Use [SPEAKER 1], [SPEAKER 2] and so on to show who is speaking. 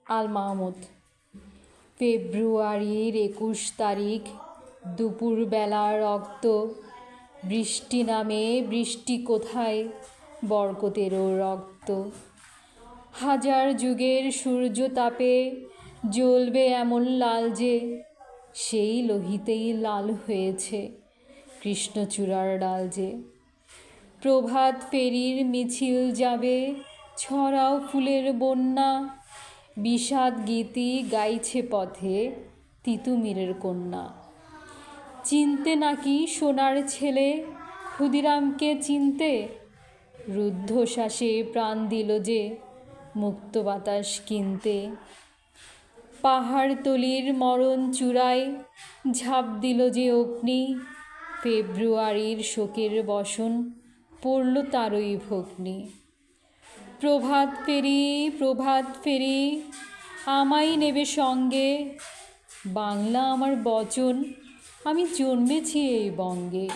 [SPEAKER 1] আল মাহমুদ। ফেব্রুয়ারির ২১ তারিখ, দুপুরবেলা রক্ত বৃষ্টি নামে, বৃষ্টি কোথায়, বরকতেরও রক্ত। হাজার যুগের সূর্যতাপে জ্বলবে এমন লাল যে, সেই লোহিতেই লাল হয়েছে কৃষ্ণচূড়ার ডাল যে। প্রভাত ফেরির মিছিল যাবে, ছড়াও ফুলের বন্যা, বিষাদ গীতি গাইছে পথে তিতুমীরের কন্যা। চিনতে নাকি সোনার ছেলে ক্ষুদিরামকে চিনতে, রুদ্ধশ্বাসে প্রাণ দিল যে মুক্ত বাতাস কিনতে। পাহাড়তলির মরণ চূড়ায় ঝাঁপ দিল যে অগ্নি, ফেব্রুয়ারির শোকের বসন পড়ল তারই ভগ্নি। প্রভাত ফেরি, প্রভাত ফেরি, আমায় নেবে সঙ্গে, বাংলা আমার বচন, আমি জন্মেছি এই বঙ্গে।